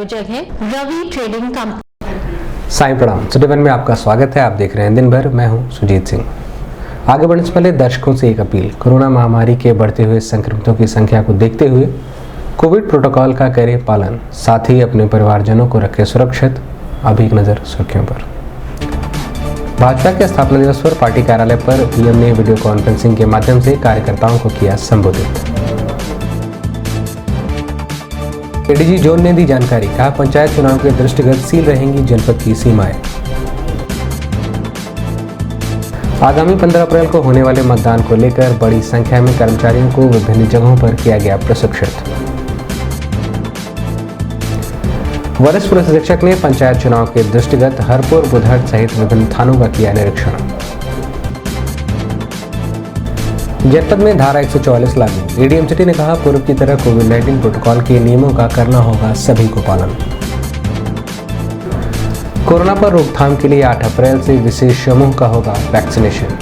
प्रायोजक है Ravi trading company. Sai प्रणाम। सिटी वन में आपका स्वागत है। आप देख रहे हैं दिन भर। मैं हूं सुजीत सिंह। आगे बढ़ने से पहले दर्शकों से एक अपील। कोरोना महामारी के बढ़ते हुए संक्रमितों की संख्या को देखते हुए कोविड प्रोटोकॉल का करें पालन, साथ ही अपने परिवारजनों को रखें सुरक्षित। अब एक नजर सुर्खियों पर। भाजपा के स्थापना दिवस पर पार्टी कार्यालय पर पीएम ने वीडियो कॉन्फ्रेंसिंग के माध्यम से कार्यकर्ताओं को किया संबोधित। एडीजी जोन ने दी जानकारी। कहा, पंचायत चुनाव के दृष्टिगत सील रहेंगी जनपद की सीमाएं। आगामी 15 अप्रैल को होने वाले मतदान को लेकर बड़ी संख्या में कर्मचारियों को विभिन्न जगहों पर किया गया प्रशिक्षित। वरिष्ठ पुलिस अधीक्षक ने पंचायत चुनाव के दृष्टिगत हरपुर, बुधहट सहित विभिन्न थानों का किया निरीक्षण। जनपद में धारा 144 लागू। एडीएम सिटी ने कहा, पूर्व की तरह कोविड-19 प्रोटोकॉल के नियमों का करना होगा सभी को पालन। कोरोना पर रोकथाम के लिए 8 अप्रैल से विशेष समूह का होगा वैक्सीनेशन।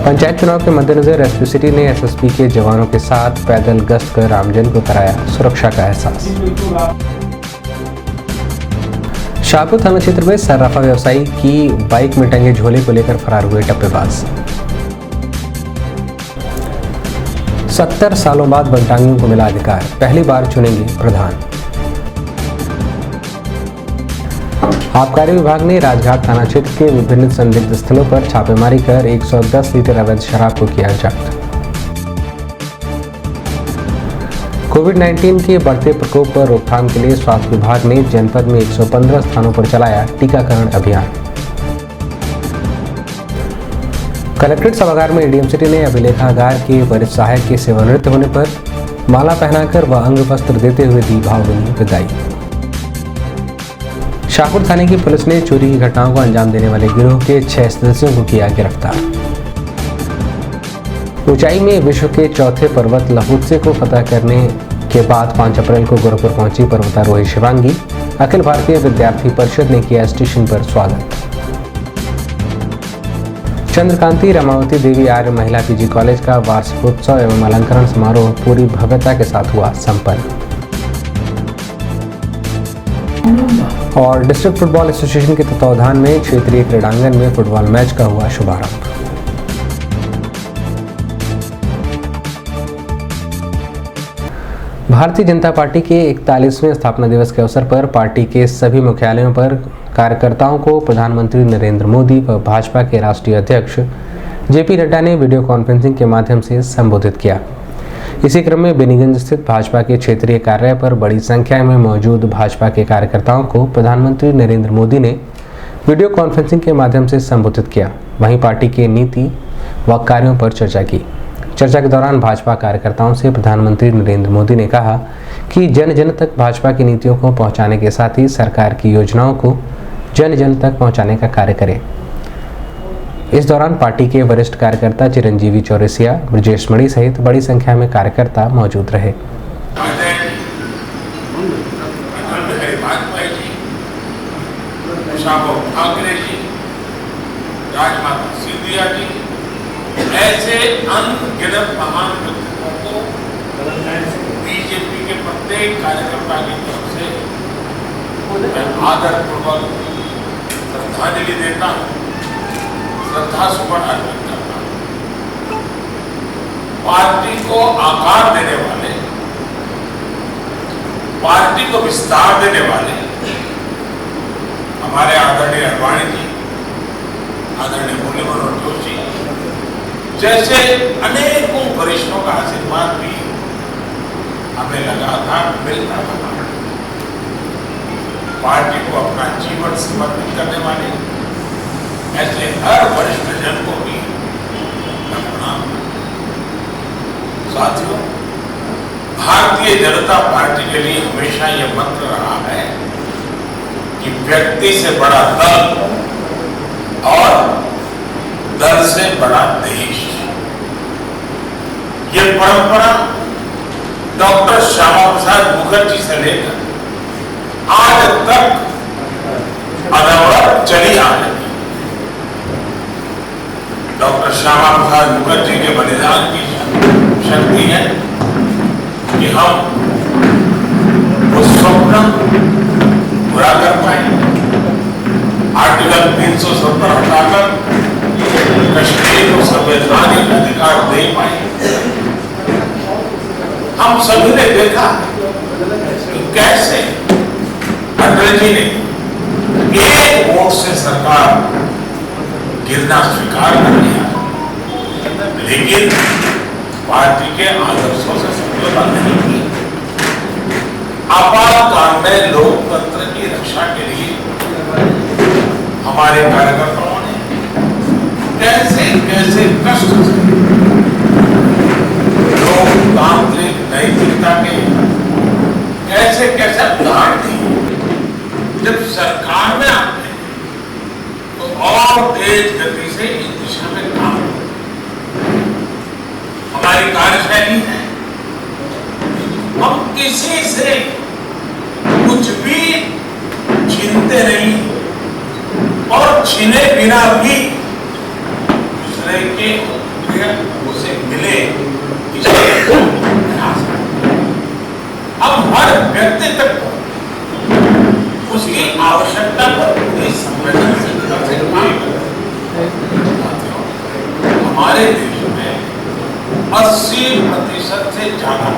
पंचायत चुनाव के मद्देनजर एसपी सिटी ने एसएसपी के जवानों के साथ पैदल गश्त कर आमजन को कराया सुरक्षा का एहसास। शाहपुर थाना क्षेत्र में सर्राफा व्यवसायी की बाइक में टंगे झोले को लेकर फरार हुए टप्पेबाज। 70 सालों बाद वनटांगियों को मिला अधिकार, पहली बार चुनेंगे प्रधान। आबकारी विभाग ने राजघाट थाना क्षेत्र के विभिन्न संदिग्ध स्थलों पर छापेमारी कर 110 लीटर अवैध शराब को किया जब्त। कोविड-19 के बढ़ते प्रकोप पर रोकथाम के लिए स्वास्थ्य विभाग ने जनपद में 115 स्थानों पर चलाया टीकाकरण अभियान। कलेक्ट्रेट सभागार में एडीएम सिटी ने अभिलेखागार के वरिष्ठ सहायक के सेवानिवृत्त होने पर माला पहनाकर व अंग वस्त्र देते हुए दी भावभीनी विदाई। शाहपुर थाने की पुलिस ने चोरी की घटनाओं को अंजाम देने वाले गिरोह के 6 सदस्यों को किया गिरफ्तार। ऊंचाई में विश्व के चौथे पर्वत लहुत्से को फतह करने के बाद 5 अप्रैल को गोरखपुर पहुंची पर्वतारोही शिवांगी। अखिल भारतीय विद्यार्थी परिषद ने किया स्टेशन पर स्वागत। चंद्रकांति रमावती देवी आर्य महिला पीजी कॉलेज का वार्षिकोत्सव एवं अलंकरण समारोह पूरी भव्यता के साथ हुआ संपन्न। और डिस्ट्रिक्ट फुटबॉल एसोसिएशन के तत्वावधान में क्षेत्रीय क्रीड़ांगन में फुटबॉल मैच का हुआ शुभारंभ। भारतीय जनता पार्टी के 41वें स्थापना दिवस के अवसर पर पार्टी के सभी मुख्यालयों पर कार्यकर्ताओं को प्रधानमंत्री नरेंद्र मोदी व भाजपा के राष्ट्रीय अध्यक्ष जेपी नड्डा ने वीडियो कॉन्फ्रेंसिंग के माध्यम से संबोधित किया। इसी क्रम में बेनीगंज स्थित भाजपा के क्षेत्रीय कार्यालय पर बड़ी संख्या में मौजूद भाजपा के कार्यकर्ताओं को प्रधानमंत्री नरेंद्र मोदी ने वीडियो कॉन्फ्रेंसिंग के माध्यम से संबोधित किया। वहीं पार्टी के नीति व कार्यों पर चर्चा की। चर्चा के दौरान भाजपा कार्यकर्ताओं से प्रधानमंत्री नरेंद्र मोदी ने कहा कि जन जन तक भाजपा की नीतियों को पहुंचाने के साथ ही सरकार की योजनाओं को जन जन तक पहुंचाने का कार्य करें। इस दौरान पार्टी के वरिष्ठ कार्यकर्ता चिरंजीवी चौरसिया, ब्रजेश मणि सहित बड़ी संख्या में कार्यकर्ता मौजूद रहे। ऐसे अनगिनत महान व्यक्तित्वों को बीजेपी के प्रत्येक कार्यकर्ता की तरफ से मैं आदरपूर्वक श्रद्धांजलि देता हूँ, श्रद्धासुमन अर्पित करता हूँ। पार्टी को आकार देने वाले, पार्टी को विस्तार देने वाले हमारे आदरणीय अडवाणी जी, आदरणीय मुरली मनोहर जोशी जैसे अनेकों वरिष्ठों का आशीर्वाद भी हमें लगातार मिलता रहा। पार्टी को अपना जीवन समर्पित करने वाले ऐसे हर वरिष्ठ जन को भी मैं प्रणाम। साथियों, भारतीय जनता पार्टी के लिए हमेशा यह मंत्र रहा है कि व्यक्ति से बड़ा दल और दल से बड़ा देश। ये परंपरा डॉक्टर श्यामा प्रसाद मुखर्जी से लेकर आज तक अनवरत चली आ रही। डॉक्टर श्यामा प्रसाद मुखर्जी के बलिदान की शक्ति है कि हम वो स्वप्न पूरा कर पाए। आर्टिकल 370 हटाकर कश्मीर को संवैधानिक अधिकार दे पाए। हम सभी ने देखा कि कैसे अटल जी ने एक वोट से सरकार गिरना स्वीकार कर लिया, लेकिन पार्टी के आदर्शों से समझौता नहीं की। आपातकाल में लोकतंत्र की रक्षा के लिए हमारे कार्यकर्ताओं ने कैसे कैसे कष्ट से लोकतांत्रिक नैतिकता के कैसे कैसे उदाहरण दिए। जब सरकार में आते हैं तो और तेज गति से इस दिशा में काम हमारी कार्यशैली है। हम किसी से कुछ भी छीनते नहीं और छीने बिना भी दूसरे के उसे मिले प्रयास। हम हर व्यक्ति तक उसकी आवश्यकता पर पूरी संवेदनशीलता से काम करते हैं। हमारे देश में 80% से ज्यादा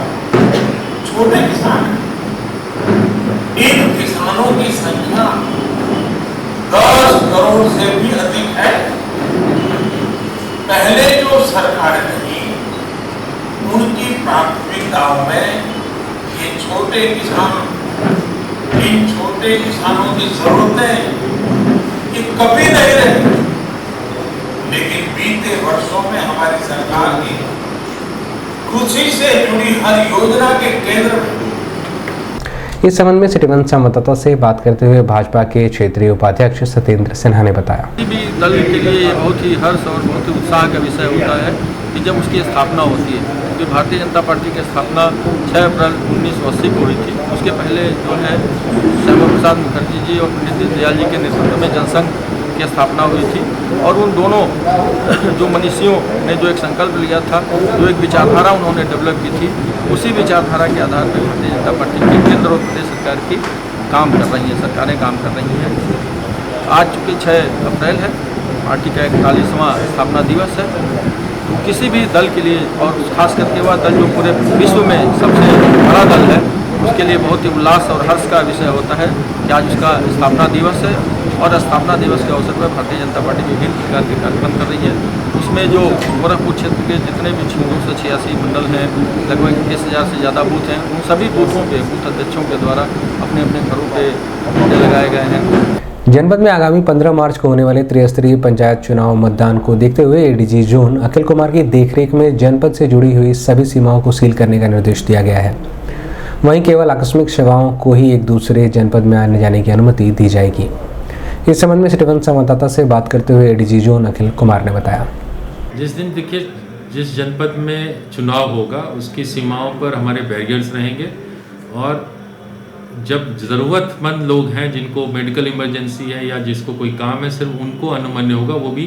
छोटे किसान हैं। इन किसानों की संख्या 10 करोड़ से भी अधिक है। पहले जो सरकारें थी उनकी प्राथमिकताओं में ये छोटे किसान, इन छोटे किसानों की जरूरतें ये कभी नहीं रही। लेकिन बीते वर्षों में हमारी सरकार की कृषि से जुड़ी हर योजना के केंद्र में। इस संबंध में सिटीवन संवाददाता से बात करते हुए भाजपा के क्षेत्रीय उपाध्यक्ष सत्येंद्र सिन्हा ने बताया। किसी भी दल के लिए बहुत ही हर्ष और बहुत ही उत्साह का विषय होता है कि जब उसकी स्थापना होती है। क्योंकि भारतीय जनता पार्टी की स्थापना 6 अप्रैल 1980 को हुई थी। उसके पहले जो है श्यामा प्रसाद मुखर्जी जी और पंडित दीनदयाल जी के नेतृत्व में जनसंघ की स्थापना हुई थी। और उन दोनों जो मनीषियों ने जो एक संकल्प लिया था, जो एक विचारधारा उन्होंने डेवलप की थी, उसी विचारधारा के आधार पर भारतीय जनता पार्टी की केंद्र और प्रदेश सरकार की काम कर रही हैं, सरकारें काम कर रही हैं। आज चूँकि 6 अप्रैल है, पार्टी का 41वां स्थापना दिवस है। तो किसी भी दल के लिए और खास करके वह दल जो पूरे विश्व में सबसे बड़ा दल है, उसके लिए बहुत ही उल्लास और हर्ष का विषय होता है कि आज उसका स्थापना दिवस है। और स्थापना दिवस के अवसर पर भारतीय जनता पार्टी विभिन्न प्रकार के कार्यक्रम कर रही है। उसमें जो गोरखपुर क्षेत्र के जितने भी 286 मंडल हैं, लगभग 30,000 से ज़्यादा बूथ हैं, उन सभी बूथों पे बूथ अध्यक्षों के द्वारा अपने अपने घरों पे झंडे लगाए गए हैं। जनपद में आगामी 15 मार्च को होने वाले त्रिस्तरीय पंचायत चुनाव मतदान को देखते हुए एडीजी जोन अखिल कुमार की देखरेख में जनपद से जुड़ी हुई सभी सीमाओं को सील करने का निर्देश दिया गया है। वहीं केवल आकस्मिक सेवाओं को ही एक दूसरे जनपद में आने जाने की अनुमति दी जाएगी। इस संबंध में सिटीवन संवाददाता से बात करते हुए एडीजी जोन अखिल कुमार ने बताया। जिस दिन देखिए जिस जनपद में चुनाव होगा उसकी सीमाओं पर हमारे बैरियर्स रहेंगे और जब ज़रूरतमंद लोग हैं जिनको मेडिकल इमरजेंसी है या जिसको कोई काम है सिर्फ उनको अनुमन्य होगा, वो भी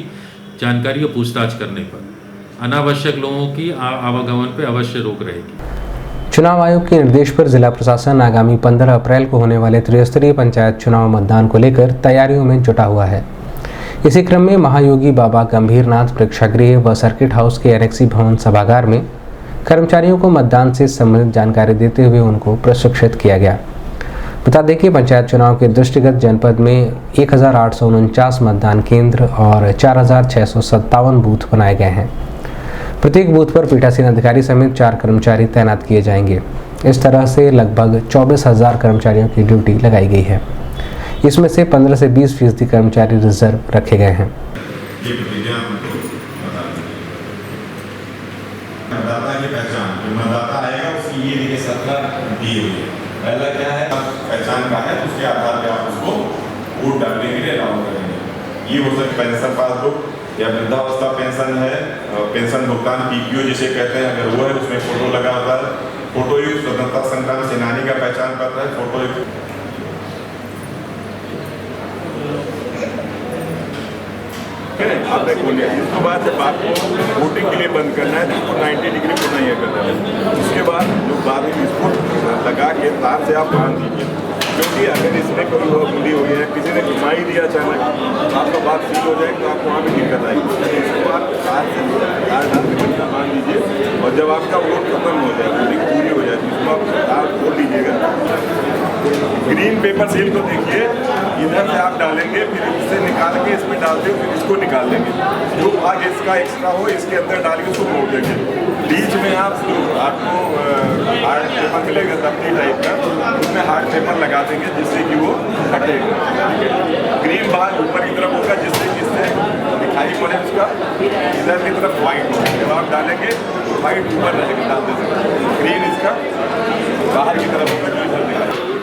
जानकारी और पूछताछ करने पर। अनावश्यक लोगों की आवागमन पर अवश्य रोक रहेगी। चुनाव आयोग के निर्देश पर जिला प्रशासन आगामी 15 अप्रैल को होने वाले त्रिस्तरीय पंचायत चुनाव मतदान को लेकर तैयारियों में जुटा हुआ है। इसी क्रम में महायोगी बाबा गंभीरनाथ प्रेक्षागृह व सर्किट हाउस के एनेक्सी भवन सभागार में कर्मचारियों को मतदान से संबंधित जानकारी देते हुए उनको प्रशिक्षित किया गया। बता दें कि पंचायत चुनाव के दृष्टिगत जनपद में 1849 मतदान केंद्र और 4657 बूथ बनाए गए हैं। प्रत्येक बूथ पर पीठासीन अधिकारी समेत 4 कर्मचारी तैनात किए जाएंगे। इस तरह से लगभग 24,000 कर्मचारियों की ड्यूटी लगाई गई है। इसमें से 15 से 20% कर्मचारी रिजर्व रखे गए हैं। मतदाता की पहचान, जो मतदाता आएगा उसकी ये देखिए 17 दी हुई है। पहला क्या है, पहचान का है, उसके आधार पर आप उसको वोट डालने के लिए अलाउ करेंगे। ये हो सकता है पेंशन पासबुक या वृद्धावस्था पेंशन है, पेंशन भुगतान पीपीओ जिसे कहते हैं, अगर वो है उसमें फोटो लगा होता है, फोटो युक्त स्वतंत्रता संग्राम सेनानी का पहचान पत्र है, फोटो युक्त ठीक है, आपने खोल लिया। इसके बाद जब आपको वोटिंग के लिए बंद करना है तो इसको 90 डिग्री पुनः ये करना है। उसके बाद जो बाद में इसको लगा के तार से आप बांध दीजिए, क्योंकि अगर इसमें कोई बूंदी हो गई है, किसी ने घुमा ही दिया अचानक, आपका बात सील हो जाएगी तो आपको वहाँ भी दिक्कत आएगी। इसको आप तार से तार डाल के बढ़िया बांध दीजिए, और जब आपका वोट खत्म हो जाए, वोटिंग पूरी हो जाए, तो इसको आप तार खोल लीजिएगा। ग्रीन पेपर सील को देखिए, इधर से आप डालेंगे, फिर इससे निकाल के इसमें डालते हो, फिर इसको निकाल देंगे। जो भाग इसका एक्स्ट्रा हो इसके अंदर डाल के उसको मोड़ देंगे। बीच में आप जो आपको हार्ड पेपर मिलेगा तपनी टाइप का, उसमें हार्ड पेपर लगा देंगे जिससे कि वो हटेगा। ग्रीन भाग ऊपर की तरफ होगा जिससे दिखाई पड़े उसका, इधर की तरफ व्हाइट होगा। जब आप डालेंगे तो व्हाइट ऊपर रहेगा, डाल दे सकते। ग्रीन इसका बाहर की तरफ होगा, जो इधर दिखाई।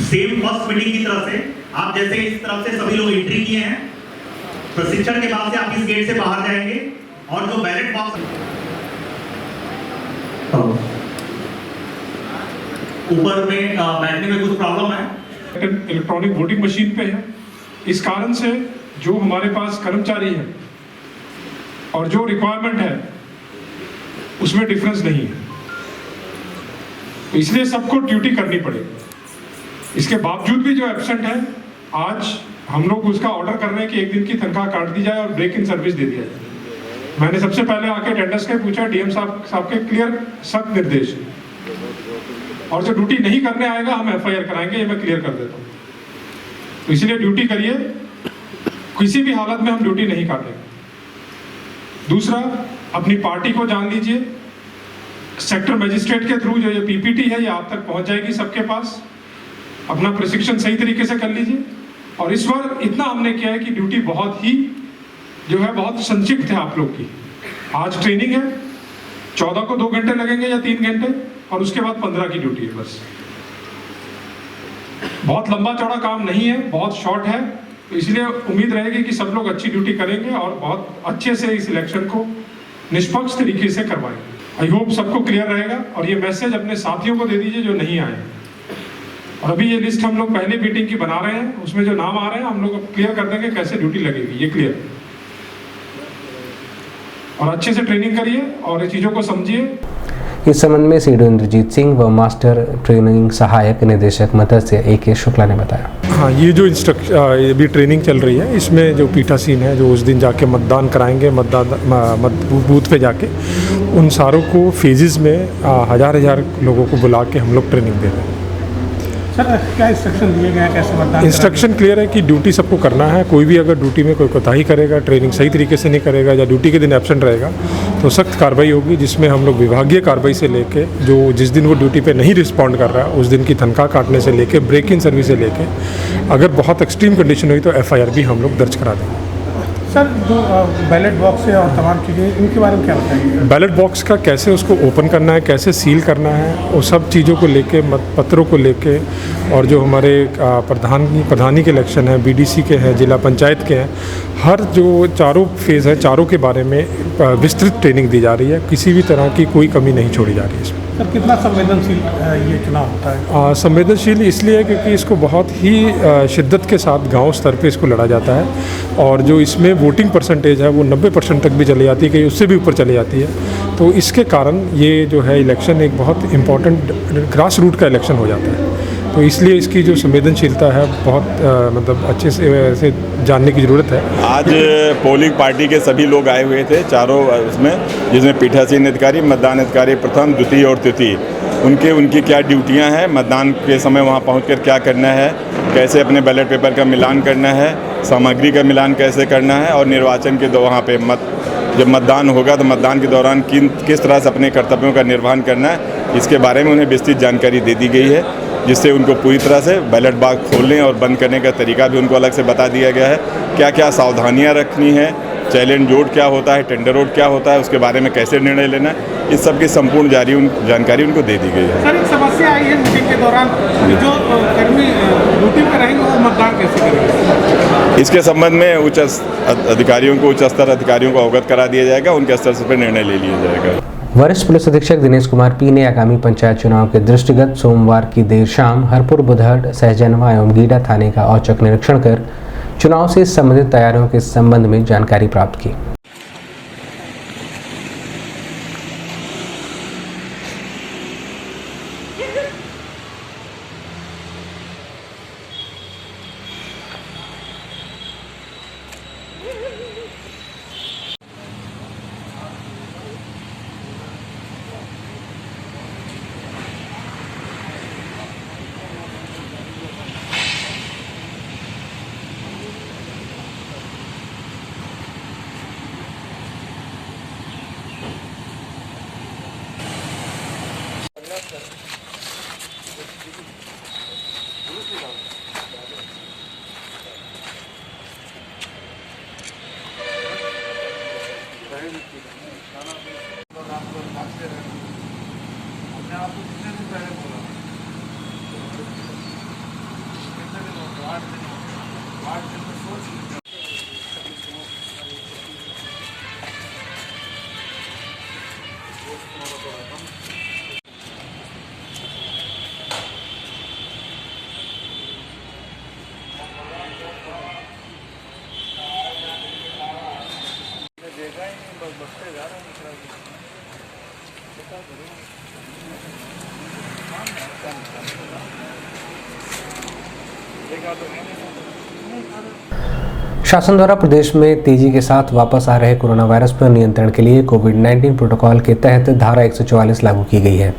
सेम फर्स्ट मीटिंग की तरफ से आप जैसे इस तरफ से सभी लोग एंट्री किए हैं, प्रशिक्षण के बाद से आप इस गेट से बाहर जाएंगे और जो बैलेट बॉक्स ऊपर में बैठने में कुछ प्रॉब्लम है, इलेक्ट्रॉनिक वोटिंग मशीन पे है। इस कारण से जो हमारे पास कर्मचारी है और जो रिक्वायरमेंट है उसमें डिफरेंस नहीं है, इसलिए सबको ड्यूटी करनी पड़ेगी। इसके बावजूद भी जो एब्सेंट है, आज हम लोग उसका ऑर्डर कर रहे हैं कि एक दिन की तनख्वाह काट दी जाए और ब्रेक इन सर्विस दे दिया जाए। मैंने सबसे पहले आके टेंडर्स के पूछा, डीएम साहब के क्लियर सख्त निर्देश, और जो ड्यूटी नहीं करने आएगा हम एफआईआर कराएंगे, ये मैं क्लियर कर देता हूँ। तो इसलिए ड्यूटी करिए, किसी भी हालत में हम ड्यूटी नहीं काटेंगे। दूसरा, अपनी पार्टी को जान लीजिए, सेक्टर मजिस्ट्रेट के थ्रू जो ये पीपीटी है ये आप तक पहुंच जाएगी सबके पास। अपना प्रशिक्षण सही तरीके से कर लीजिए। और इस बार इतना हमने किया है कि ड्यूटी बहुत ही जो है बहुत संक्षिप्त है आप लोग की। आज ट्रेनिंग है, 14 को 2 घंटे लगेंगे या 3 घंटे, और उसके बाद 15 की ड्यूटी है। बस बहुत लंबा चौड़ा काम नहीं है, बहुत शॉर्ट है। तो इसलिए उम्मीद रहेगी कि सब लोग अच्छी ड्यूटी करेंगे और बहुत अच्छे से इस इलेक्शन को निष्पक्ष तरीके से करवाएंगे। आई होप सबको क्लियर रहेगा। और ये मैसेज अपने साथियों को दे दीजिए जो नहीं आए। और अभी ये लिस्ट हम लोग पहले मीटिंग की बना रहे हैं, उसमें जो नाम आ रहे हैं हम लोग क्लियर कर देंगे कैसे ड्यूटी लगेगी, ये क्लियर। और अच्छे से ट्रेनिंग करिए और चीज़ों को समझिए। इस संबंध में सीडीओ इंद्रजीत सिंह व मास्टर ट्रेनिंग सहायक निदेशक मत्स्य AK शुक्ला ने बताया। हाँ, ये जो अभी ट्रेनिंग चल रही है, इसमें जो पीठासीन है जो उस दिन जाके मतदान कराएंगे, बूथ पे जाके उन सारों को फेजेस में हजार लोगों को बुला के हम लोग ट्रेनिंग दे रहे हैं। सर, क्या इंस्ट्रक्शन दिए गए हैं, कैसे मतदान? इंस्ट्रक्शन क्लियर है कि ड्यूटी सबको करना है। कोई भी अगर ड्यूटी में कोई कोताही करेगा, ट्रेनिंग सही तरीके से नहीं करेगा या ड्यूटी के दिन एब्सेंट रहेगा तो सख्त कार्रवाई होगी, जिसमें हम लोग विभागीय कार्रवाई से लेके जो जिस दिन वो ड्यूटी पे नहीं रिस्पॉन्ड कर रहा है उस दिन की तनख्वाह काटने से लेके ब्रेक इन सर्विस से लेके अगर बहुत एक्सट्रीम कंडीशन हुई तो FIR भी हम लोग दर्ज करा देंगे। सर, जो बैलेट बॉक्स है और तमाम चीज़ें, इनके बारे में क्या बताएंगे? बैलेट बॉक्स का कैसे उसको ओपन करना है, कैसे सील करना है, वो सब चीज़ों को लेके, मतपत्रों को लेके, और जो हमारे प्रधानी के इलेक्शन है, BDC के हैं, जिला पंचायत के हैं, हर जो चारों फेज़ है, चारों के बारे में विस्तृत ट्रेनिंग दी जा रही है। किसी भी तरह की कोई कमी नहीं छोड़ी जा रही है इसमें। सर, कितना संवेदनशील ये चुनाव होता है? संवेदनशील इसलिए क्योंकि इसको बहुत ही शिद्दत के साथ गांव स्तर पे इसको लड़ा जाता है, और जो इसमें वोटिंग परसेंटेज है वो 90% तक भी चली जाती है, कहीं उससे भी ऊपर चली जाती है। तो इसके कारण ये जो है इलेक्शन एक बहुत इम्पॉर्टेंट ग्रास रूट का इलेक्शन हो जाता है। तो इसलिए इसकी जो संवेदनशीलता है बहुत मतलब अच्छे से जानने की ज़रूरत है। आज पोलिंग पार्टी के सभी लोग आए हुए थे, चारों उसमें, जिसमें पीठासीन अधिकारी, मतदान अधिकारी प्रथम, द्वितीय और तृतीय, उनकी क्या ड्यूटियां हैं, मतदान के समय वहां पहुंचकर क्या करना है, कैसे अपने बैलेट पेपर का मिलान करना है, सामग्री का मिलान कैसे करना है, और निर्वाचन के वहाँ पे जब मतदान होगा तो मतदान के दौरान किस तरह से अपने कर्तव्यों का निर्वहन करना है, इसके बारे में उन्हें विस्तृत जानकारी दे दी गई है, जिससे उनको पूरी तरह से बैलेट बॉक्स खोलने और बंद करने का तरीका भी उनको अलग से बता दिया गया है। क्या क्या सावधानियां रखनी है, चैलेंज वोट क्या होता है, टेंडर वोट क्या होता है, उसके बारे में कैसे निर्णय लेना है, इस सब की संपूर्ण जानकारी उनको दे दी गई है। सर, एक समस्या आई है मीटिंग के दौरान कि जो कर्मी ड्यूटी पर रहेंगे वो मतदान कैसे करेंगे? इसके संबंध में उच्च स्तर अधिकारियों को अवगत करा दिया जाएगा, उनके स्तर से निर्णय ले लिया जाएगा। वरिष्ठ पुलिस अधीक्षक दिनेश कुमार पी ने आगामी पंचायत चुनाव के दृष्टिगत सोमवार की देर शाम हरपुर बुधहट सहजनवा एवं गीडा थाने का औचक निरीक्षण कर चुनाव से संबंधित तैयारियों के संबंध में जानकारी प्राप्त की। शासन द्वारा प्रदेश में तेजी के साथ वापस आ रहे कोरोना वायरस पर नियंत्रण के लिए कोविड-19 प्रोटोकॉल के तहत धारा 144 लागू की गई है।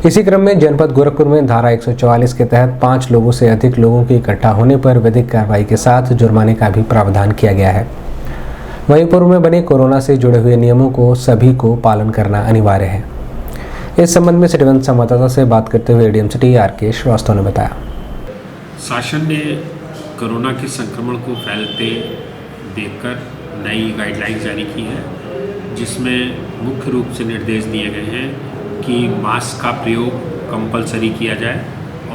इसी क्रम में जनपद गोरखपुर में धारा 144 के तहत 5 लोगों से अधिक लोगों के इकट्ठा होने पर विधिक कार्रवाई के साथ जुर्माने का भी प्रावधान किया गया है। वहीं पूर्व में बने कोरोना से जुड़े हुए नियमों को सभी को पालन करना अनिवार्य है। इस संबंध में सिटीवन संवाददाता से बात करते हुए एडीएम सिटी आर.के. श्रीवास्तव ने बताया। शासन ने कोरोना के संक्रमण को फैलते देखकर नई गाइडलाइंस जारी की है, जिसमें मुख्य रूप से निर्देश दिए गए हैं कि मास्क का प्रयोग कंपलसरी किया जाए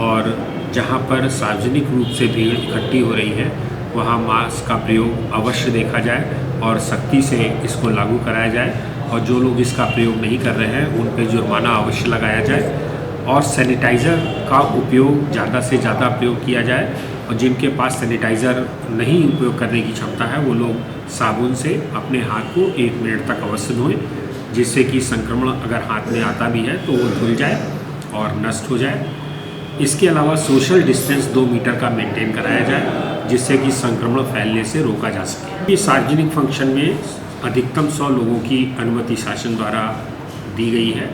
और जहां पर सार्वजनिक रूप से भीड़ इकट्ठी हो रही है वहां मास्क का प्रयोग अवश्य देखा जाए और सख्ती से इसको लागू कराया जाए और जो लोग इसका प्रयोग नहीं कर रहे हैं उन पर जुर्माना अवश्य लगाया जाए और सैनिटाइज़र का उपयोग ज़्यादा से ज़्यादा प्रयोग किया जाए और जिनके पास सैनिटाइज़र नहीं उपयोग करने की क्षमता है वो लोग साबुन से अपने हाथ को 1 मिनट तक अवश्य धोएं, जिससे कि संक्रमण अगर हाथ में आता भी है तो वो धुल जाए और नष्ट हो जाए। इसके अलावा सोशल डिस्टेंस 2 मीटर का मेंटेन कराया जाए, जिससे कि संक्रमण फैलने से रोका जा सके। इस सार्वजनिक फंक्शन में अधिकतम 100 लोगों की अनुमति शासन द्वारा दी गई है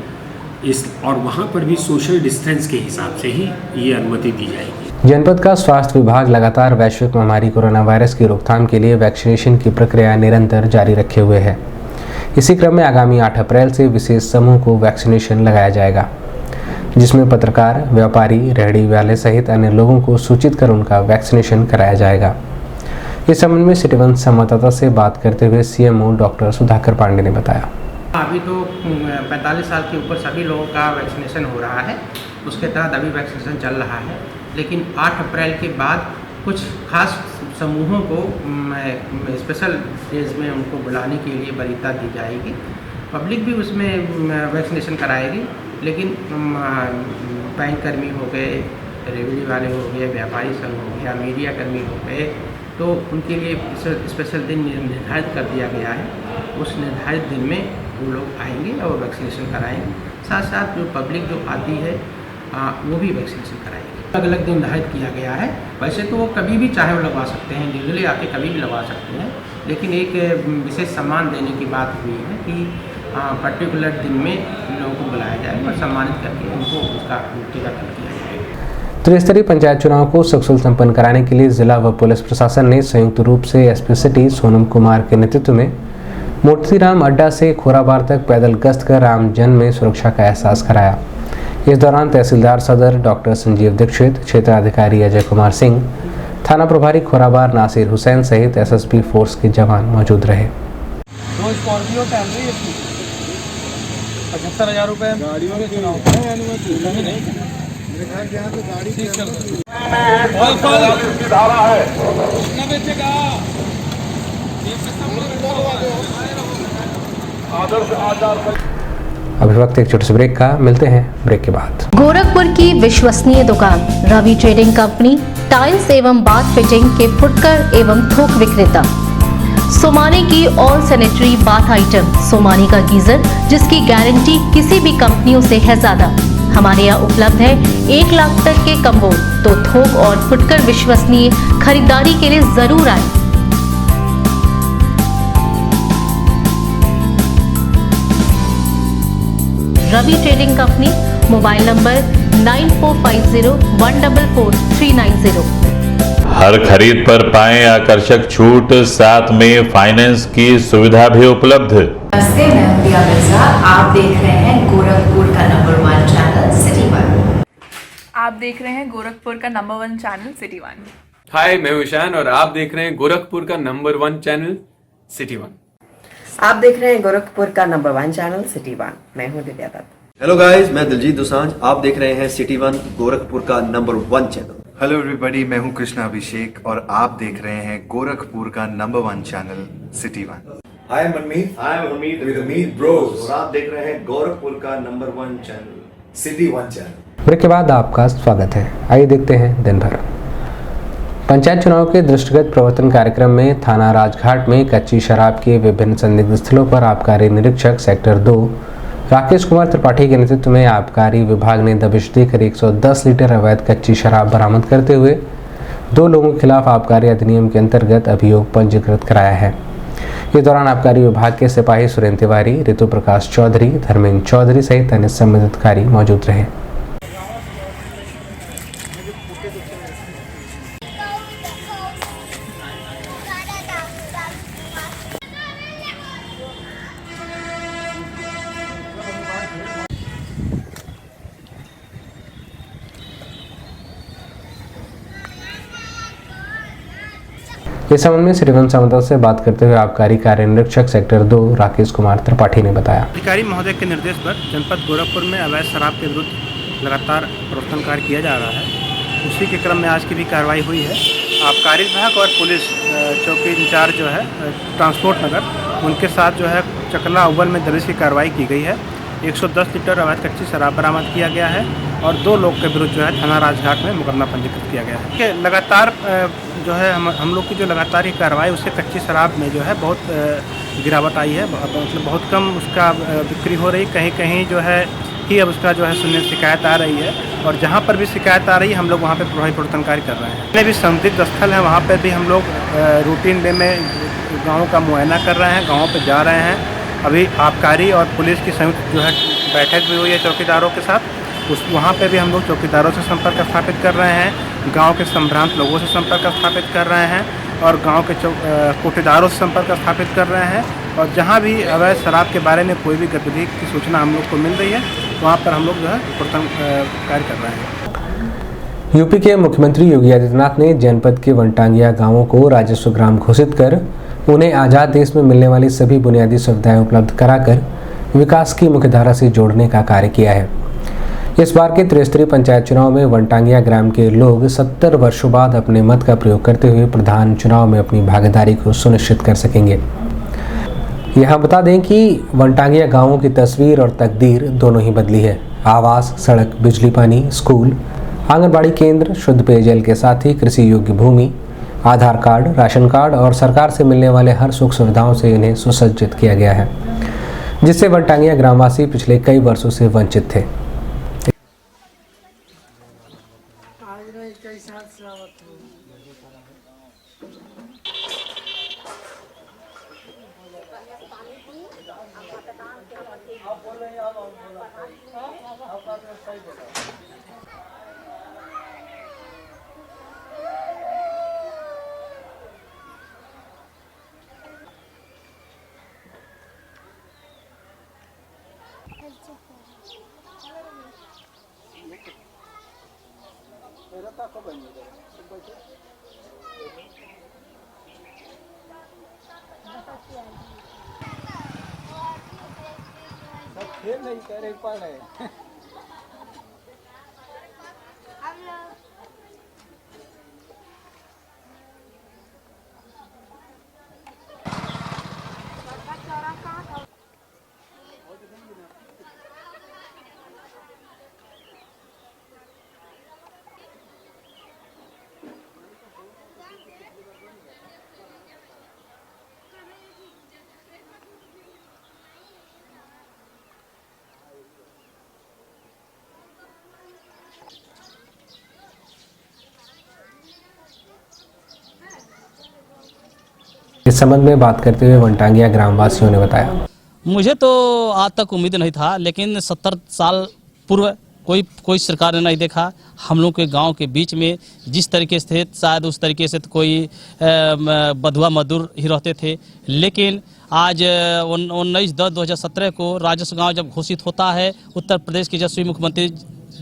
और वहाँ पर भी सोशल डिस्टेंस के हिसाब से ही ये अनुमति दी जाएगी। जनपद का स्वास्थ्य विभाग लगातार वैश्विक महामारी कोरोना वायरस की रोकथाम के लिए वैक्सीनेशन की प्रक्रिया निरंतर जारी रखे हुए है। इसी क्रम में आगामी 8 अप्रैल से विशेष समूह को वैक्सीनेशन लगाया जाएगा, जिसमें पत्रकार, व्यापारी, रेहड़ी वाले सहित अन्य लोगों को सूचित कर उनका वैक्सीनेशन कराया जाएगा। इस संबंध में सिटीवन संवाददाता से बात करते हुए सीएमओ डॉक्टर सुधाकर पांडे ने बताया। अभी तो 45 साल के ऊपर सभी लोगों का वैक्सीनेशन हो रहा है, उसके तहत अभी वैक्सीनेशन चल रहा है, लेकिन 8 अप्रैल के बाद कुछ खास समूहों को स्पेशल डेज में उनको बुलाने के लिए वरीयता दी जाएगी। पब्लिक भी उसमें वैक्सीनेशन कराएगी, लेकिन बैंक कर्मी हो गए, रेवड़ी वाले हो गए, व्यापारी संघ हो गया, मीडिया कर्मी हो गए, तो उनके लिए स्पेशल दिन निर्धारित कर दिया गया है। उस निर्धारित दिन में वो लोग आएंगे और वैक्सीनेशन कराएंगे। साथ साथ जो पब्लिक जो आती है वो भी वैक्सीनेशन कराएंगे। अलग अलग दिन निर्धारित किया गया है। वैसे तो वो कभी भी चाहे वो लगवा सकते हैं, इंडिविजुअली आके कभी भी लगवा सकते हैं, लेकिन एक विशेष सम्मान देने की बात हुई है कि पर्टिकुलर दिन में इन लोगों को बुलाया जाए और सम्मानित करके उनको उसका टीकाकरण किया जाएगा। त्रिस्तरीय पंचायत चुनाव को सकुशल संपन्न कराने के लिए जिला व पुलिस प्रशासन ने संयुक्त रूप से एसपी सिटी सोनम कुमार के नेतृत्व में मोतीराम अड्डा से खोराबार तक पैदल गश्त कर आमजन में सुरक्षा का एहसास कराया। इस दौरान तहसीलदार सदर डॉक्टर संजीव दीक्षित, क्षेत्राधिकारी अजय कुमार सिंह, थाना प्रभारी खोराबार नासिर हुसैन सहित एसएसबी फोर्स के जवान मौजूद रहे। 75,000 रुपये गाड़ियों के चुनाव अभी वक्त एक छोटे से ब्रेक का, मिलते हैं ब्रेक के बाद। गोरखपुर की विश्वसनीय दुकान रवि ट्रेडिंग कंपनी, टाइल्स एवं बाथ फिटिंग के फुटकर एवं थोक विक्रेता। सोमानी की all sanitary bath item, Somani का गीजर जिसकी गारंटी किसी भी कंपनियों से है ज्यादा। हमारे यहाँ उपलब्ध है 1 लाख तक के कम्बो। तो थोक और फुटकर विश्वसनीय खरीदारी के लिए जरूर आए। Ravi trading company, mobile number 9450144390। हर खरीद पर पाएं आकर्षक छूट, साथ में फाइनेंस की सुविधा भी उपलब्ध। नमस्ते, मैं प्रिया मिर्जा। आप देख रहे हैं गोरखपुर का नंबर 1 चैनल सिटी 1। आप देख रहे हैं गोरखपुर का नंबर 1 चैनल सिटी 1। हाय, मैं ईशान और आप देख रहे हैं गोरखपुर का नंबर 1 चैनल सिटी 1। आप देख रहे हैं गोरखपुर का नंबर 1 चैनल सिटी 1। मैं हूं दिव्या दत्त। हेलो गाइस, मैं दिलजीत दोसांझ। आप देख रहे हैं सिटी 1 गोरखपुर का नंबर 1 चैनल। हेलो एवरीबॉडी, मैं हूं कृष्णा अभिषेक और आप देख रहे हैं गोरखपुर का number 1 channel city 1। Hi Manmeet, with Amit bros और आप देख रहे हैं गोरखपुर का number 1 channel city 1 channel. Break के बाद आपका स्वागत है। आइए देखते हैं दिन भर। पंचायत चुनाव के दृष्टिगत प्रवर्तन कार्यक्रम में थाना राजघाट में कच्ची शराब के विभिन्न संदिग्ध स्थलों पर आबकारी निरीक्षक सेक्टर 2 राकेश कुमार त्रिपाठी के नेतृत्व में आबकारी विभाग ने दबिश देकर 110 लीटर अवैध कच्ची शराब बरामद करते हुए 2 लोगों के खिलाफ आबकारी अधिनियम के अंतर्गत अभियोग पंजीकृत कराया है। इस दौरान आबकारी विभाग के सिपाही सुरेंद्र तिवारी, ऋतु प्रकाश चौधरी, धर्मेंद्र चौधरी सहित अन्य संबंधित अधिकारी मौजूद रहे। इस संबंध में सिटी 1 समाचार से बात करते हुए आबकारी कार्य निरीक्षक सेक्टर 2 राकेश कुमार त्रिपाठी ने बताया। अधिकारी महोदय के निर्देश पर जनपद गोरखपुर में अवैध शराब के विरुद्ध लगातार प्रवर्तन कार्य किया जा रहा है। उसी के क्रम में आज की भी कार्रवाई हुई है। आबकारी विभाग और पुलिस चौकी इंचार्ज जो है ट्रांसपोर्ट नगर, उनके साथ जो है चकला अव्वल में दबिश की कार्रवाई की गई है। 110 लीटर अवैध कच्ची शराब बरामद किया गया है और 2 लोग के विरुद्ध जो है थाना राजघाट में मुकदमा पंजीकृत किया गया है। लगातार जो है हम लोग की जो लगातार ये कार्रवाई, उससे कच्ची शराब में जो है बहुत गिरावट आई है। मतलब बहुत कम उसका बिक्री हो रही, कहीं कहीं जो है ही अब उसका जो है सुनने शिकायत आ रही है और जहाँ पर भी शिकायत आ रही है हम लोग वहाँ पे प्रभावी प्रवर्तन कार्य कर रहे हैं। जितने भी संदिग्ध स्थल हैं वहाँ पे भी हम लोग रूटीन वे में गाँव का मुआयना कर रहे हैं, गाँव पे जा रहे हैं। अभी आबकारी और पुलिस की संयुक्त जो है बैठक भी हुई है चौकीदारों के साथ। वहाँ पे भी हम लोग चौकीदारों से संपर्क स्थापित कर रहे हैं, गांव के संभ्रांत लोगों से संपर्क स्थापित कर रहे हैं और गांव के कोटेदारों से संपर्क स्थापित कर रहे हैं। और जहाँ भी अवैध शराब के बारे में कोई भी गतिविधि की सूचना हम लोग को मिल रही है वहाँ पर हम लोग जो है प्रवर्तन कार्य कर रहे हैं। यूपी के मुख्यमंत्री योगी आदित्यनाथ ने जनपद के वनटांगिया गाँवों को राजस्व ग्राम घोषित कर उन्हें आज़ाद देश में मिलने वाली सभी बुनियादी सुविधाएं उपलब्ध कराकर विकास की मुख्यधारा से जोड़ने का कार्य किया है। इस बार के त्रिस्तरीय पंचायत चुनाव में वनटांगिया ग्राम के लोग 70 वर्षों बाद अपने मत का प्रयोग करते हुए प्रधान चुनाव में अपनी भागीदारी को सुनिश्चित कर सकेंगे। यहाँ बता दें कि वनटांगिया गांवों की तस्वीर और तकदीर दोनों ही बदली है। आवास, सड़क, बिजली, पानी, स्कूल, आंगनबाड़ी केंद्र, शुद्ध पेयजल के साथ ही कृषि योग्य भूमि, आधार कार्ड, राशन कार्ड और सरकार से मिलने वाले हर सुख सुविधाओं से इन्हें सुसज्जित किया गया है, जिससे वनटांगिया ग्रामवासी पिछले कई वर्षों से वंचित थे। खेल नहीं कर रहे पढ़ रहे इस संबंध में बात करते हुए वनटांगिया ग्रामवासियों ने बताया, मुझे तो आज तक उम्मीद नहीं था, लेकिन 70 साल पूर्व कोई सरकार ने नहीं देखा। हम लोग के गांव के बीच में जिस तरीके से थे, शायद उस तरीके से तो कोई बधुआ मजदूर ही रहते थे, लेकिन आज 19/10/2017 को राजस्व गांव जब घोषित होता है उत्तर प्रदेश के यशस्वी मुख्यमंत्री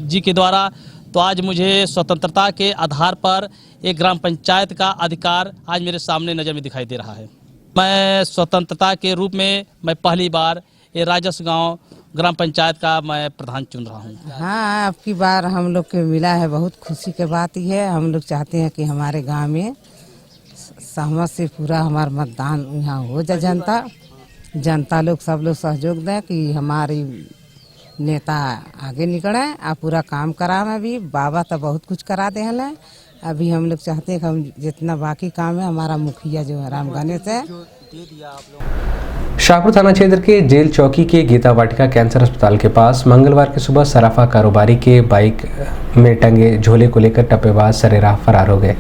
जी के द्वारा, तो आज मुझे स्वतंत्रता के आधार पर एक ग्राम पंचायत का अधिकार आज मेरे सामने नज़र में दिखाई दे रहा है। मैं स्वतंत्रता के रूप में मैं पहली बार ये राजस्व गांव ग्राम पंचायत का मैं प्रधान चुन रहा हूँ। हाँ, अब की बार हम लोग के मिला है, बहुत खुशी की बात ही है। हम लोग चाहते हैं कि हमारे गांव में सहमत से पूरा हमारा मतदान यहाँ हो जाए। जनता लोग सब लोग सहयोग दें कि हमारी नेता आगे निकले और पूरा काम करा में भी। बाबा तो बहुत कुछ करा दे हैं, अभी हम लोग चाहते हैं कि हम जितना बाकी काम है हमारा मुखिया जो है राम गणेश है। शाहपुर थाना क्षेत्र के जेल चौकी के गीता वाटिका कैंसर अस्पताल के पास मंगलवार की सुबह सराफा कारोबारी के बाइक में टंगे झोले को लेकर टप्पेबाज सरेराह फरार हो गए।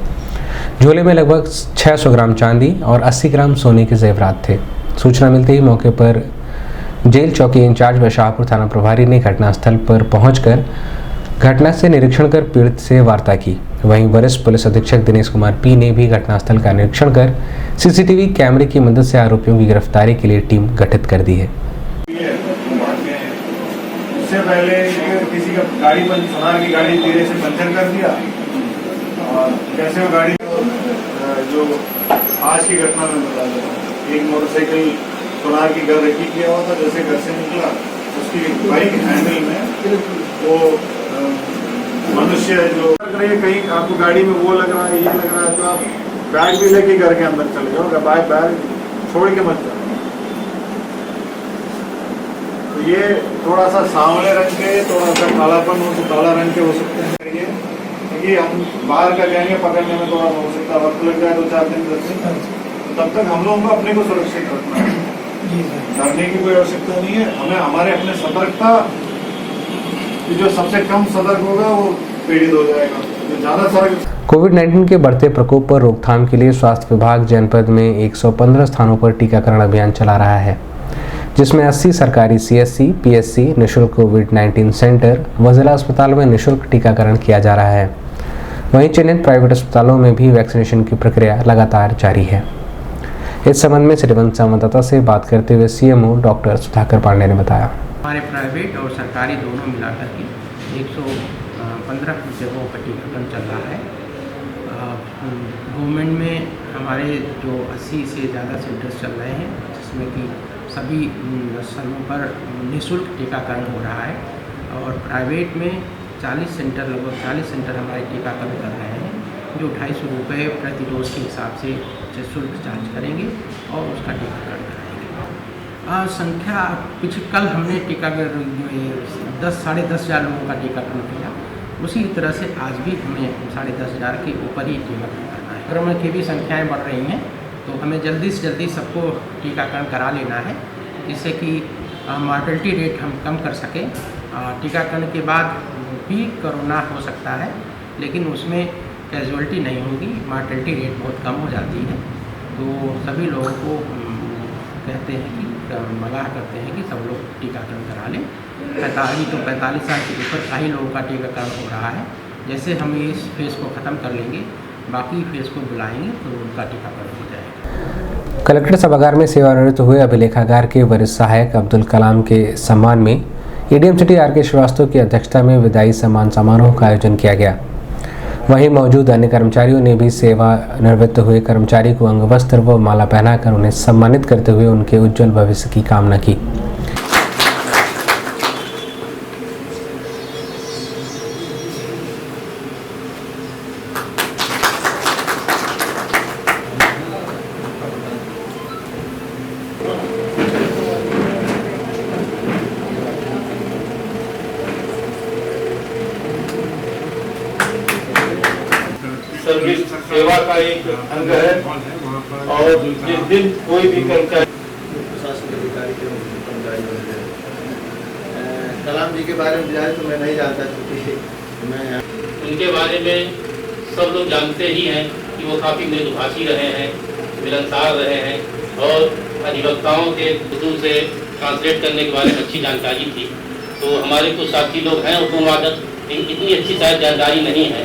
झोले में लगभग 600 ग्राम चांदी और 80 ग्राम सोने के जेवरात थे। सूचना मिलते ही मौके पर जेल चौकी इंचार्ज व शाहपुर थाना प्रभारी ने घटनास्थल पर पहुंचकर घटना से निरीक्षण कर पीड़ित से वार्ता की। वहीं वरिष्ठ पुलिस अधीक्षक दिनेश कुमार पी ने भी घटनास्थल का निरीक्षण कर सीसीटीवी कैमरे की मदद से आरोपियों की गिरफ्तारी के लिए टीम गठित कर दी है। इससे पहले किसी का गाड़ी पर सोनार की गाड़ी धीरे से पंचर कर दिया और कैसे वो गाड़ी जो आज की घटना में बता दो, एक मोटरसाइकिल सोनार की घर रखी किया हुआ था, जैसे घर से निकला उसकी बाइक हैंडल में वो मनुष्य जो कहीं आपको गाड़ी में वो लग रहा है, ये लग रहा है, तो आप बैग भी लेके घर के अंदर चले जाओ, बैग छोड़ के मत जाओ। तो ये थोड़ा सा सांवले रंग के, थोड़ा सा कालापन हो तो काला रंग के हो सकते हैं। ये क्योंकि हम बाहर का लेंगे पकड़ने में थोड़ा हो सकता है, वक्त लग जाए 2-4 दिन 10 दिन, तब तक हम लोगों को अपने को सुरक्षित रखना है। डरने की कोई आवश्यकता नहीं है। हमें हमारे अपने सतर्कता, जो सबसे कम सतर्क होगा वो पीड़ित हो जाएगा, जो ज्यादा सतर्क। कोविड-19 के बढ़ते प्रकोप पर रोकथाम के लिए स्वास्थ्य विभाग जनपद में 115 स्थानों पर टीकाकरण अभियान चला रहा है, जिसमें 80 सरकारी CSC, PSC, निःशुल्क कोविड-19 सेंटर व जिला अस्पतालों में निःशुल्क टीकाकरण किया जा रहा है। वहीं चिन्हित प्राइवेट अस्पतालों में भी वैक्सीनेशन की प्रक्रिया लगातार जारी है। इस संबंध में सिटी 1 संवाददाता से बात करते हुए CMO डॉक्टर सुधाकर पांडे ने बताया, हमारे प्राइवेट और सरकारी दोनों मिलाकर के 115 जगहों पर टीकाकरण चल रहा है। गवर्नमेंट में हमारे जो 80 से ज़्यादा सेंटर्स चल रहे हैं, जिसमें कि सभी स्थलों पर निःशुल्क टीकाकरण हो रहा है। और प्राइवेट में 40 सेंटर, लगभग 40 सेंटर हमारे टीकाकरण कर रहे हैं, जो 250 रुपये प्रति डोज के हिसाब से शुल्क चार्ज करेंगे और उसका टीकाकरण कराएंगे। संख्या कल हमने टीकाकरण 10-10,500 लोगों का टीकाकरण किया, उसी तरह से आज भी हमें 10,500 के ऊपर ही टीकाकरण करना है। संक्रमण की भी संख्याएं बढ़ रही हैं, तो हमें जल्दी से जल्दी सबको टीकाकरण करा लेना है, जिससे कि मॉर्टेलिटी रेट हम कम कर सकें। टीकाकरण के बाद भी कोरोना हो सकता है, लेकिन उसमें कैजुअलिटी नहीं होगी, मॉर्टेलिटी रेट बहुत कम हो जाती है। तो सभी लोगों को कहते हैं कि मगाह करते हैं कि सब लोग टीकाकरण करा लें। 45 साल के ऊपर का ही लोगों का टीकाकरण हो रहा है। जैसे हम इस फेज़ को ख़त्म कर लेंगे, बाकी फेज़ को बुलाएंगे तो उनका टीकाकरण हो जाएगा। कलेक्टर सभागार में सेवानिवृत्त हुए अभिलेखागार के वरिष्ठ सहायक अब्दुल कलाम के सम्मान में EDM सिटी RK श्रीवास्तव की अध्यक्षता में विदाई सम्मान समारोह का आयोजन किया गया। वहीं मौजूद अन्य कर्मचारियों ने भी सेवानिवृत्त हुए कर्मचारी को अंगवस्त्र व माला पहनाकर उन्हें सम्मानित करते हुए उनके उज्जवल भविष्य की कामना की। सर्विस सेवा का एक अंग है और जिस दिन कोई भी कर्मचारी प्रशासन अधिकारी के कर्मचारी बन गए। कलाम जी के बारे में जाए तो मैं नहीं जानता, क्योंकि मैं उनके बारे में सब लोग जानते ही हैं कि वो काफ़ी मृदुभाषी रहे हैं, मिलनसार रहे हैं और अधिवक्ताओं के उर्दू से ट्रांसलेट करने के बारे में अच्छी जानकारी थी। तो हमारे कुछ साथी लोग हैं उर्दू वादक, इतनी अच्छी शायद जानकारी नहीं है।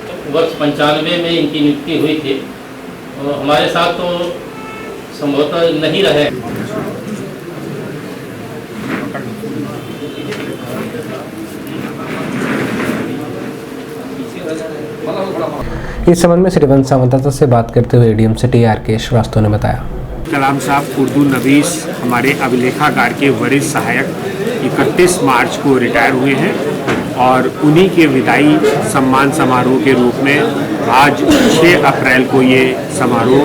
तो वर्ष 95 में इनकी नियुक्ति हुई थी और हमारे साथ तो संभवतः नहीं रहे। इस संबंध में सिटी संवाददाता से बात करते हुए एडीएम सिटी आर.के. श्रीवास्तव ने बताया, कलाम साहब उर्दू नवीस हमारे अभिलेखागार के वरिष्ठ सहायक 31 मार्च को रिटायर हुए हैं और उन्हीं के विदाई सम्मान समारोह के रूप में आज 6 अप्रैल को ये समारोह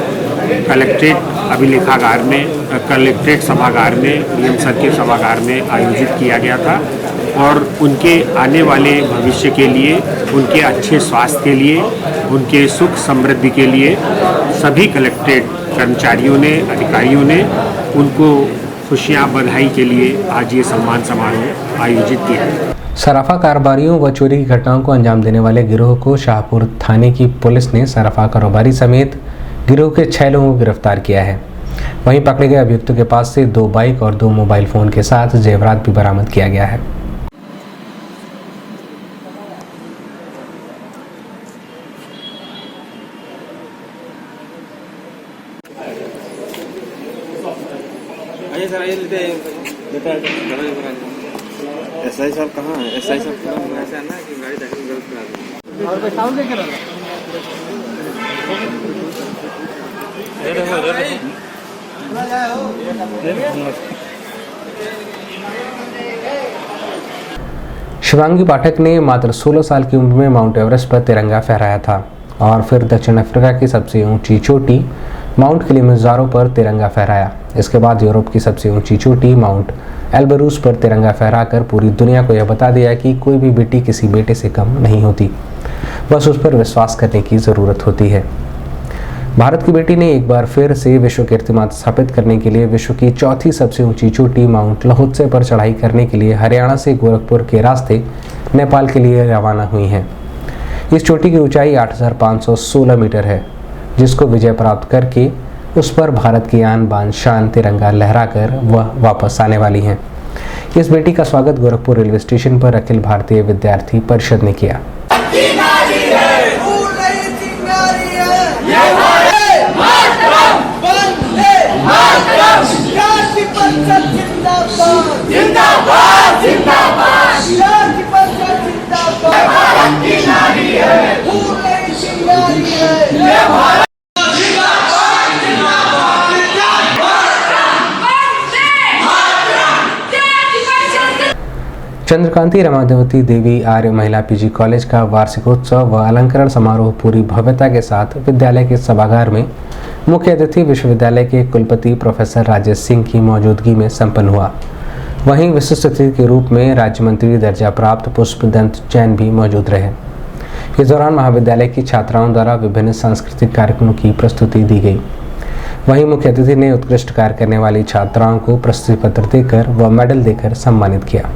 कलेक्ट्रेट अभिलेखागार में कलेक्ट्रेट सभागार में डीएम सर के सभागार में आयोजित किया गया था और उनके आने वाले भविष्य के लिए, उनके अच्छे स्वास्थ्य के लिए, उनके सुख समृद्धि के लिए सभी कलेक्ट्रेट कर्मचारियों ने, अधिकारियों ने उनको खुशियां, बधाई के लिए आज ये सम्मान समारोह आयोजित किया। सराफा कारोबारियों व चोरी की घटनाओं को अंजाम देने वाले गिरोह को शाहपुर थाने की पुलिस ने सराफा कारोबारी समेत गिरोह के 6 लोगों को गिरफ्तार किया है। वहीं पकड़े गए अभियुक्तों के पास से 2 बाइक और 2 मोबाइल फोन के साथ जेवरात भी बरामद किया गया है। एसआई साहब कहाँ है? एसआई साहब ऐसा है ना कि गाड़ी देखने गलत करा दी और साउंड लेकर शिवांगी पाठक ने मात्र 16 साल की उम्र में माउंट एवरेस्ट पर तिरंगा फहराया था और फिर दक्षिण अफ्रीका की सबसे ऊंची चोटी माउंट किलिमंजारो पर तिरंगा फहराया। इसके बाद यूरोप की सबसे ऊंची चोटी माउंट एल्बरूस पर तिरंगा फहराकर पूरी दुनिया को यह बता दिया कि कोई भी बेटी किसी बेटे से कम नहीं होती, बस उस पर विश्वास करने की ज़रूरत होती है। भारत की बेटी ने एक बार फिर से विश्व कीर्तिमान स्थापित करने के लिए विश्व की 4थी सबसे ऊंची चोटी माउंट लहोत्से पर चढ़ाई करने के लिए हरियाणा से गोरखपुर के रास्ते नेपाल के लिए रवाना हुई हैं। इस चोटी की ऊंचाई 8,516 मीटर है, जिसको विजय प्राप्त करके उस पर भारत की आन बान शान तिरंगा लहराकर वह वापस आने वाली हैं। इस बेटी का स्वागत गोरखपुर रेलवे स्टेशन पर अखिल भारतीय विद्यार्थी परिषद ने किया। चंद्रकांति रमादेवती देवी आर्य महिला पीजी कॉलेज का वार्षिकोत्सव व अलंकरण समारोह पूरी भव्यता के साथ विद्यालय के सभागार में मुख्य अतिथि विश्वविद्यालय के कुलपति प्रोफेसर राजेश सिंह की मौजूदगी में संपन्न हुआ। वहीं विशिष्ट अतिथि के रूप में राज्य मंत्री दर्जा प्राप्त पुष्पदंत जैन भी मौजूद रहे। इस दौरान महाविद्यालय की छात्राओं द्वारा विभिन्न सांस्कृतिक कार्यक्रमों की प्रस्तुति दी गई। वहीं मुख्य अतिथि ने उत्कृष्ट कार्य करने वाली छात्राओं को प्रशस्ति पत्र देकर व मेडल देकर सम्मानित किया।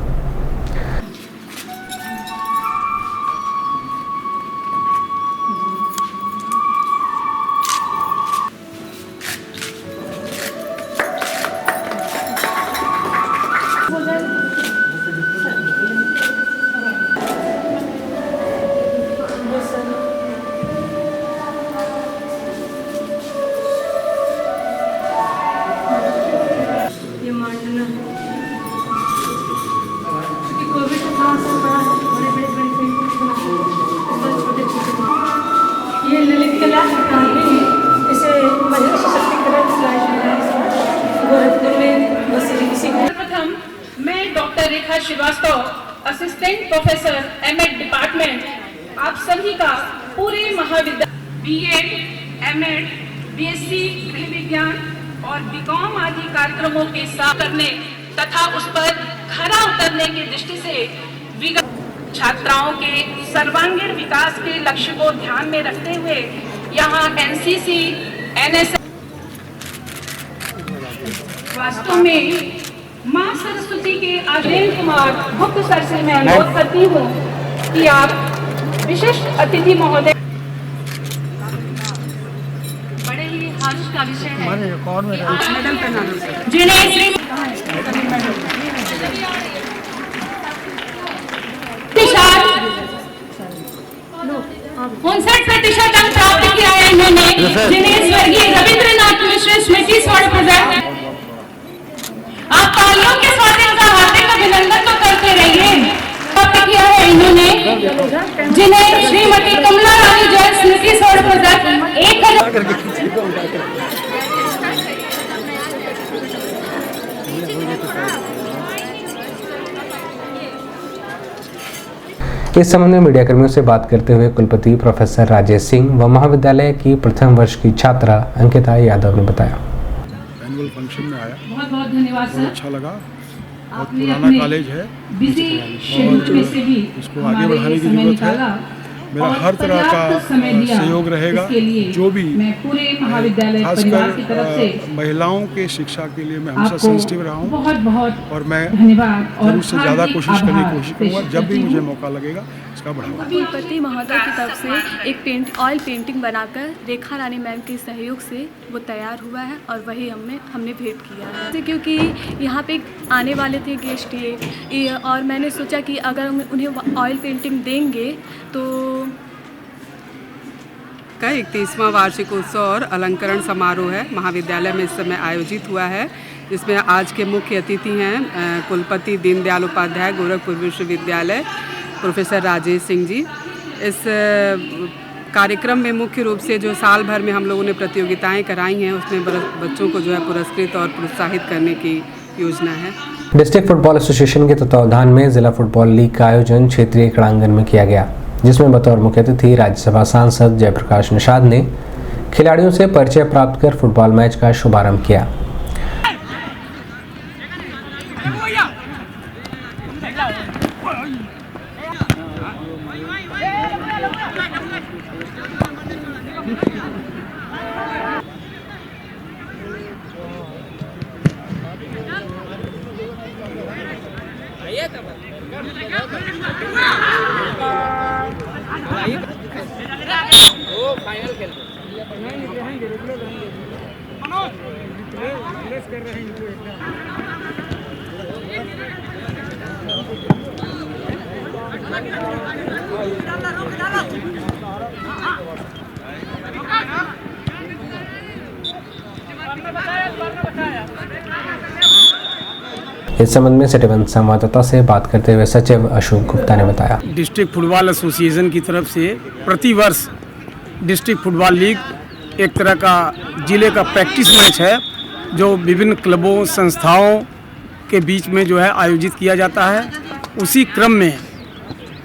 ये ललित कला अकादमी इसे महिला सशक्तिकरण गोरखपुर में सर्वप्रथम मैं doctor Rekha Srivastava, assistant professor M Ed department, आप सभी का पूरे महाविद्यालय बीएड, एमएड, बीएससी गृह विज्ञान और बीकॉम आदि कार्यक्रमों के साथ करने तथा उस पर खरा उतरने की दृष्टि से छात्राओं के सर्वांगीण विकास के लक्ष्य को ध्यान में रखते हुए यहाँ एनसीसी, एनएसएस वास्तव में मां सरस्वती के आदेश कुमार गुप्त सर से मैं अनुरोध करती हूँ कि आप विशिष्ट अतिथि महोदय, बड़े ही हर्ष का विषय है जिन्हें 59% अंक प्राप्त किया है इन्होंने, जिन्हें स्वर्गीय रविंद्रनाथ मिश्र स्मृति स्वर्ण पदक। आप तालियों के साथ इनका हार्दिक अभिनंदन तो करते रहिए। प्राप्त किया है इन्होंने, जिन्हें श्रीमती कमला रानी जैन स्मृति स्वर्ण पदक 1000। इस संबंध में मीडिया कर्मियों से बात करते हुए कुलपति प्रोफेसर राजेश सिंह व महाविद्यालय की प्रथम वर्ष की छात्रा अंकिता यादव ने बताया। एनुअल फंक्शन में आया, बहुत बहुत धन्यवाद सर, अच्छा लगा। बहुत पुराना कॉलेज है और इसको आगे बढ़ाने की जरूरत है। मेरा हर तरह का सहयोग रहेगा, जो भी खासकर महिलाओं के शिक्षा के लिए मैं हमेशा सेंसिटिव रहा हूँ और मैं जरूर से ज़्यादा कोशिश करने की कोशिश करूँगा। जब भी मुझे मौका लगेगा इसका बढ़ावा। कुलपति महोदय की तरफ से एक ऑयल पेंटिंग बनाकर रेखा रानी मैम के सहयोग से वो तैयार हुआ है और वही हमने भेंट किया है, क्योंकि यहाँ पे आने वाले थे गेस्ट ये और मैंने सोचा कि अगर उन्हें ऑयल पेंटिंग देंगे तो का 31वां वार्षिक उत्सव और अलंकरण समारोह है महाविद्यालय में इस समय आयोजित हुआ है, जिसमें आज के मुख्य अतिथि हैं कुलपति दीनदयाल उपाध्याय गोरखपुर विश्वविद्यालय प्रोफेसर राजेश सिंह जी। इस कार्यक्रम में मुख्य रूप से जो साल भर में हम लोगों ने प्रतियोगिताएं कराई हैं उसमें बच्चों को जो है पुरस्कृत और प्रोत्साहित करने की योजना है। डिस्ट्रिक्ट फुटबॉल एसोसिएशन के तत्वावधान में जिला फुटबॉल लीग का आयोजन क्षेत्रीय क्रीड़ांगन में किया गया, जिसमें बतौर मुख्य अतिथि राज्यसभा सांसद जयप्रकाश निषाद ने खिलाड़ियों से परिचय प्राप्त कर फुटबॉल मैच का शुभारंभ किया। इस संबंध में सिटीवन संवाददाता से बात करते हुए सचिव अशोक गुप्ता ने बताया, डिस्ट्रिक्ट फुटबॉल एसोसिएशन की तरफ से प्रतिवर्ष डिस्ट्रिक्ट फुटबॉल लीग एक तरह का जिले का प्रैक्टिस मैच है, जो विभिन्न क्लबों संस्थाओं के बीच में जो है आयोजित किया जाता है। उसी क्रम में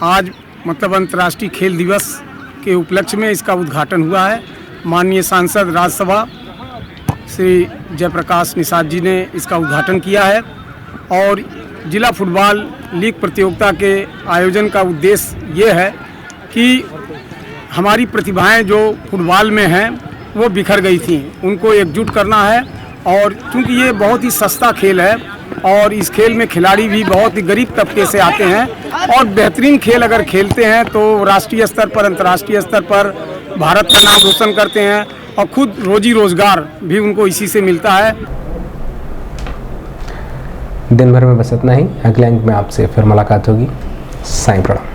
आज मतलब अंतर्राष्ट्रीय खेल दिवस के उपलक्ष्य में इसका उद्घाटन हुआ है। माननीय सांसद राज्यसभा श्री जयप्रकाश निषाद जी ने इसका उद्घाटन किया है और जिला फुटबॉल लीग प्रतियोगिता के आयोजन का उद्देश्य ये है कि हमारी प्रतिभाएं जो फुटबॉल में हैं वो बिखर गई थी, उनको एकजुट करना है। और क्योंकि ये बहुत ही सस्ता खेल है और इस खेल में खिलाड़ी भी बहुत ही गरीब तबके से आते हैं और बेहतरीन खेल अगर खेलते हैं तो राष्ट्रीय स्तर पर अंतर्राष्ट्रीय स्तर पर भारत का नाम रोशन करते हैं और खुद रोजी रोजगार भी उनको इसी से मिलता है। दिन भर में बस इतना ही। अगले अंक में आपसे फिर मुलाकात होगी। साईं प्रणाम।